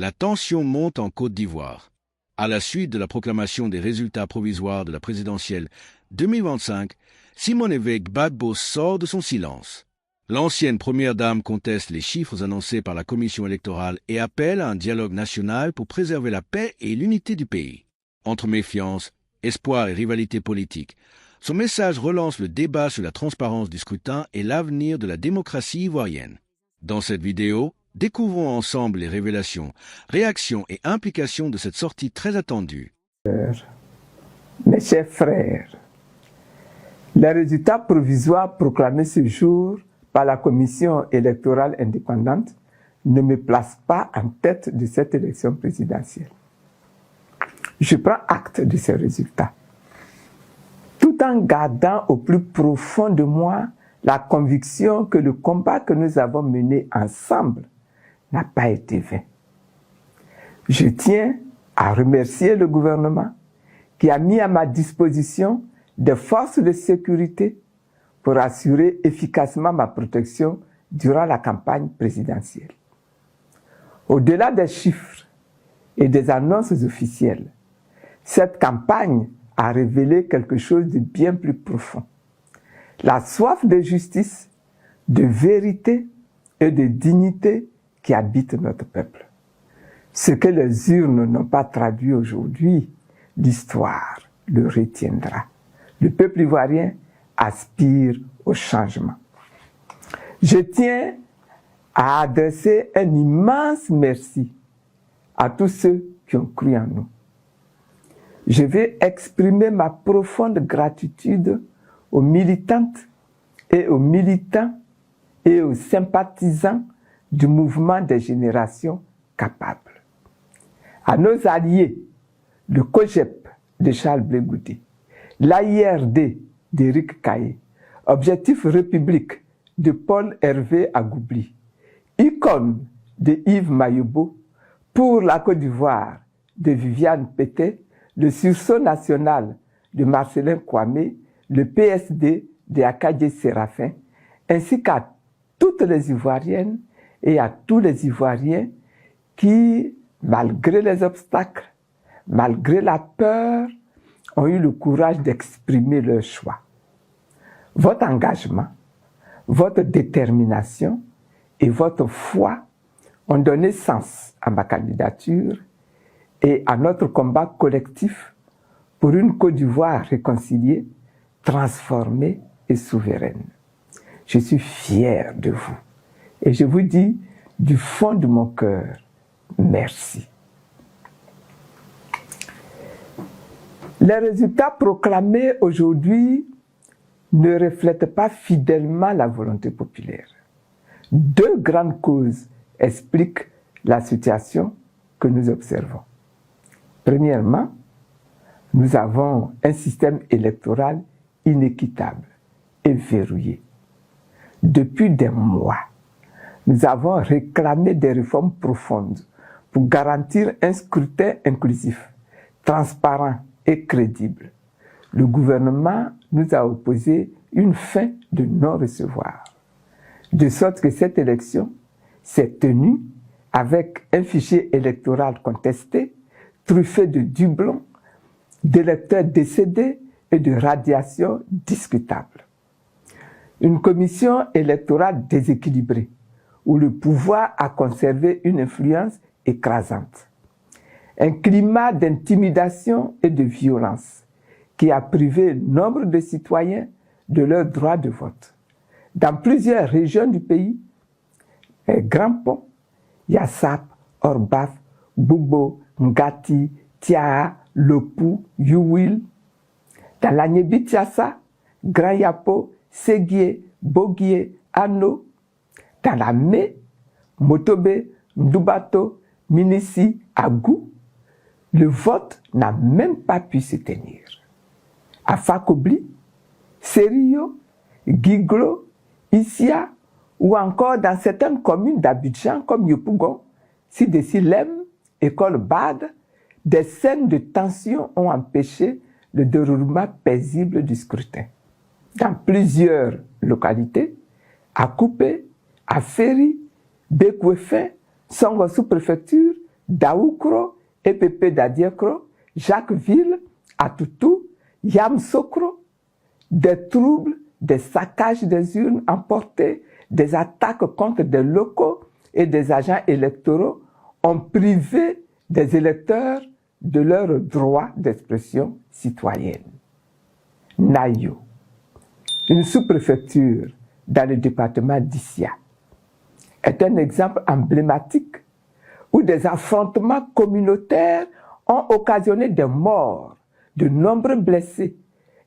La tension monte en Côte d'Ivoire. À la suite de la proclamation des résultats provisoires de la présidentielle 2025, Simone Veil Gbagbo sort de son silence. L'ancienne première dame conteste les chiffres annoncés par la commission électorale et appelle à un dialogue national pour préserver la paix et l'unité du pays. Entre méfiance, espoir et rivalité politique, son message relance le débat sur la transparence du scrutin et l'avenir de la démocratie ivoirienne. Dans cette vidéo, découvrons ensemble les révélations, réactions et implications de cette sortie très attendue. Mes chers frères, les résultats provisoires proclamés ce jour par la Commission électorale indépendante ne me placent pas en tête de cette élection présidentielle. Je prends acte de ces résultats, tout en gardant au plus profond de moi la conviction que le combat que nous avons mené ensemble n'a pas été vain. Je tiens à remercier le gouvernement qui a mis à ma disposition des forces de sécurité pour assurer efficacement ma protection durant la campagne présidentielle. Au-delà des chiffres et des annonces officielles, cette campagne a révélé quelque chose de bien plus profond. La soif de justice, de vérité et de dignité qui habite notre peuple. Ce que les urnes n'ont pas traduit aujourd'hui, l'histoire le retiendra. Le peuple ivoirien aspire au changement. Je tiens à adresser un immense merci à tous ceux qui ont cru en nous. Je vais exprimer ma profonde gratitude aux militantes et aux militants et aux sympathisants du mouvement des générations capables. À nos alliés, le COGEP de Charles Blé Goudé, l'AIRD d'Éric Caillé, Objectif République de Paul Hervé Agoubli, Icône de Yves Mayobo, Pour la Côte d'Ivoire de Viviane Pété, le Sursaut national de Marcelin Kwame, le PSD de Akadje Séraphin, ainsi qu'à toutes les Ivoiriennes et à tous les Ivoiriens qui, malgré les obstacles, malgré la peur, ont eu le courage d'exprimer leur choix. Votre engagement, votre détermination et votre foi ont donné sens à ma candidature et à notre combat collectif pour une Côte d'Ivoire réconciliée, transformée et souveraine. Je suis fier de vous et je vous dis du fond de mon cœur, merci. Les résultats proclamés aujourd'hui ne reflètent pas fidèlement la volonté populaire. Deux grandes causes expliquent la situation que nous observons. Premièrement, nous avons un système électoral inéquitable et verrouillé. Depuis des mois, nous avons réclamé des réformes profondes pour garantir un scrutin inclusif, transparent et crédible. Le gouvernement nous a opposé une fin de non-recevoir, de sorte que cette élection s'est tenue avec un fichier électoral contesté, truffé de doublons, d'électeurs décédés et de radiations discutables. Une commission électorale déséquilibrée, où le pouvoir a conservé une influence écrasante. Un climat d'intimidation et de violence qui a privé nombre de citoyens de leur droit de vote. Dans plusieurs régions du pays, Grand Pont, Yassap, Orbaf, Bougbo, Ngati, Tiaa, Lopou, Youil, dans la Niébi-Tiassa, Grand Yapo, Séguié, Boguié, Ano, dans la Mé, Motobe, Ndoubato, Minissi, Agou, le vote n'a même pas pu se tenir. À Fakobli, Serio, Guiglo, Issia, ou encore dans certaines communes d'Abidjan comme Yopougon, Sidessi-Lem, École Bad, des scènes de tension ont empêché le déroulement paisible du scrutin. Dans plusieurs localités, à Coupé, à Ferry, Bekwefin, Songo sous-préfecture, Daoukro, EPP d'Adiekro, Jacquesville, Atoutou, Yamsokro, des troubles, des saccages des urnes emportées, des attaques contre des locaux et des agents électoraux ont privé des électeurs de leur droit d'expression citoyenne. Nayo, une sous-préfecture dans le département d'Issia, est un exemple emblématique où des affrontements communautaires ont occasionné des morts, de nombreux blessés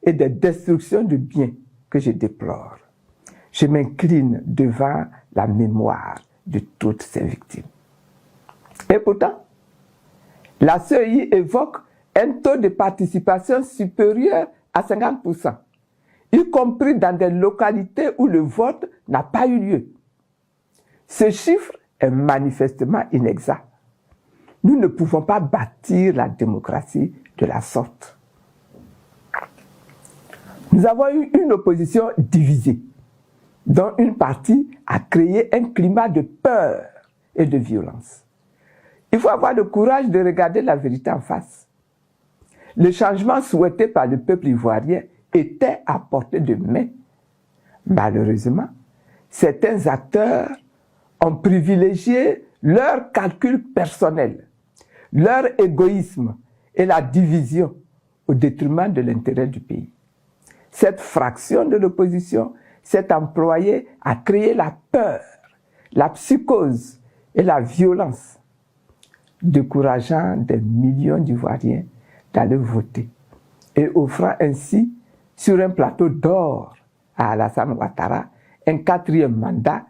et des destructions de biens que je déplore. Je m'incline devant la mémoire de toutes ces victimes. Et pourtant, la CEI évoque un taux de participation supérieur à 50%, y compris dans des localités où le vote n'a pas eu lieu. Ce chiffre est manifestement inexact. Nous ne pouvons pas bâtir la démocratie de la sorte. Nous avons eu une opposition divisée, dont une partie a créé un climat de peur et de violence. Il faut avoir le courage de regarder la vérité en face. Le changement souhaité par le peuple ivoirien était à portée de main. Malheureusement, certains acteurs ont privilégié leur calcul personnel, leur égoïsme et la division au détriment de l'intérêt du pays. Cette fraction de l'opposition s'est employée à créer la peur, la psychose et la violence, décourageant des millions d'Ivoiriens d'aller voter et offrant ainsi sur un plateau d'or à Alassane Ouattara un 4e mandat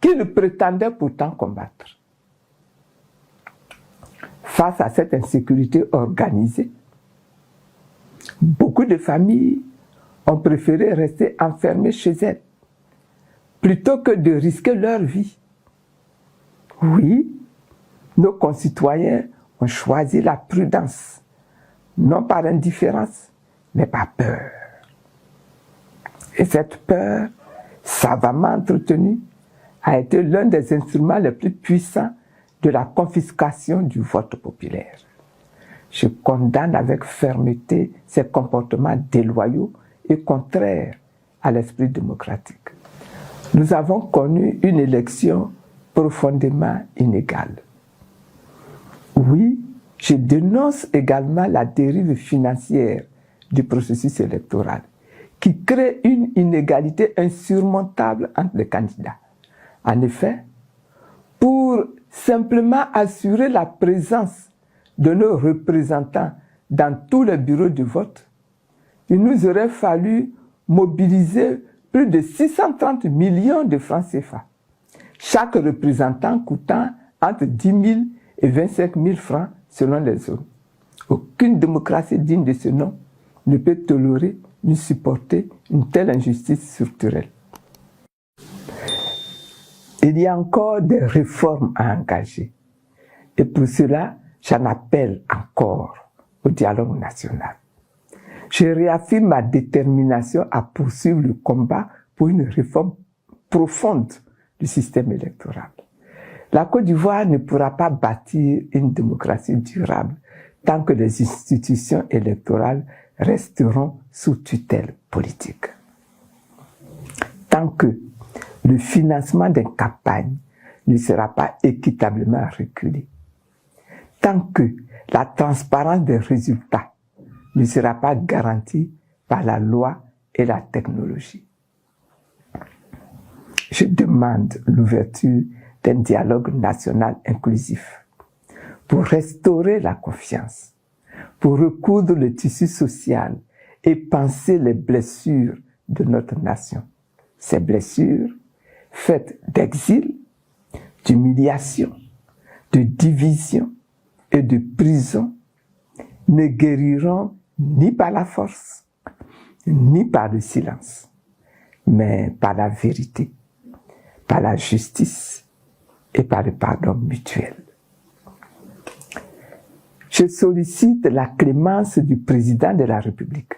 qu'il prétendait pourtant combattre. Face à cette insécurité organisée, beaucoup de familles ont préféré rester enfermées chez elles plutôt que de risquer leur vie. Oui, nos concitoyens ont choisi la prudence, non par indifférence, mais par peur. Et cette peur, savamment entretenue, a été l'un des instruments les plus puissants de la confiscation du vote populaire. Je condamne avec fermeté ces comportements déloyaux et contraires à l'esprit démocratique. Nous avons connu une élection profondément inégale. Oui, je dénonce également la dérive financière du processus électoral qui crée une inégalité insurmontable entre les candidats. En effet, pour simplement assurer la présence de nos représentants dans tous les bureaux de vote, il nous aurait fallu mobiliser plus de 630 millions de francs CFA, chaque représentant coûtant entre 10 000 et 25 000 francs selon les zones. Aucune démocratie digne de ce nom ne peut tolérer ni supporter une telle injustice structurelle. Il y a encore des réformes à engager. Et pour cela, j'en appelle encore au dialogue national. Je réaffirme ma détermination à poursuivre le combat pour une réforme profonde du système électoral. La Côte d'Ivoire ne pourra pas bâtir une démocratie durable tant que les institutions électorales resteront sous tutelle politique. Tant que le financement des campagnes ne sera pas équitablement régulé, tant que la transparence des résultats ne sera pas garantie par la loi et la technologie. Je demande l'ouverture d'un dialogue national inclusif pour restaurer la confiance, pour recoudre le tissu social et panser les blessures de notre nation. Ces blessures, faites d'exil, d'humiliation, de division et de prison, ne guériront ni par la force, ni par le silence, mais par la vérité, par la justice et par le pardon mutuel. Je sollicite la clémence du président de la République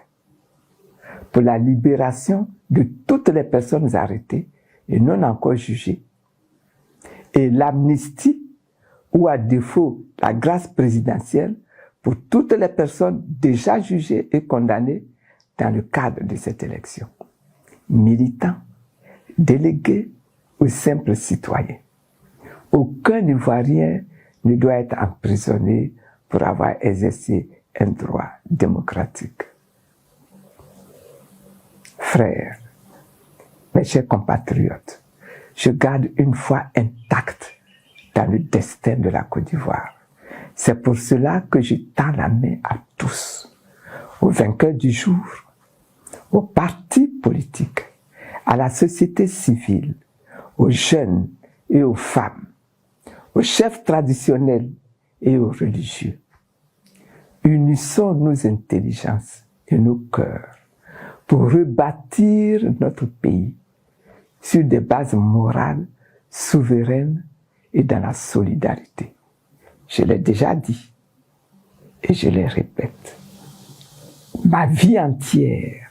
pour la libération de toutes les personnes arrêtées et non encore jugées, et l'amnistie ou à défaut la grâce présidentielle pour toutes les personnes déjà jugées et condamnées dans le cadre de cette élection. Militants, délégués ou simples citoyens. Aucun Ivoirien ne doit être emprisonné pour avoir exercé un droit démocratique. Frères, mes chers compatriotes, je garde une foi intacte dans le destin de la Côte d'Ivoire. C'est pour cela que je tends la main à tous, aux vainqueurs du jour, aux partis politiques, à la société civile, aux jeunes et aux femmes, aux chefs traditionnels et aux religieux. Unissons nos intelligences et nos cœurs pour rebâtir notre pays sur des bases morales, souveraines et dans la solidarité. Je l'ai déjà dit et je le répète. Ma vie entière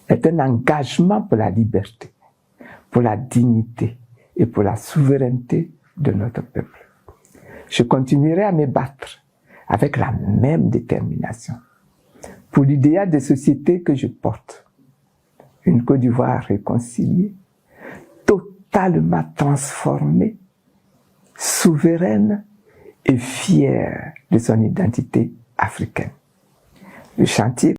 est un engagement pour la liberté, pour la dignité et pour la souveraineté de notre peuple. Je continuerai à me battre avec la même détermination pour l'idéal de société que je porte. Une Côte d'Ivoire réconciliée, totalement transformée, souveraine et fière de son identité africaine. Le chantier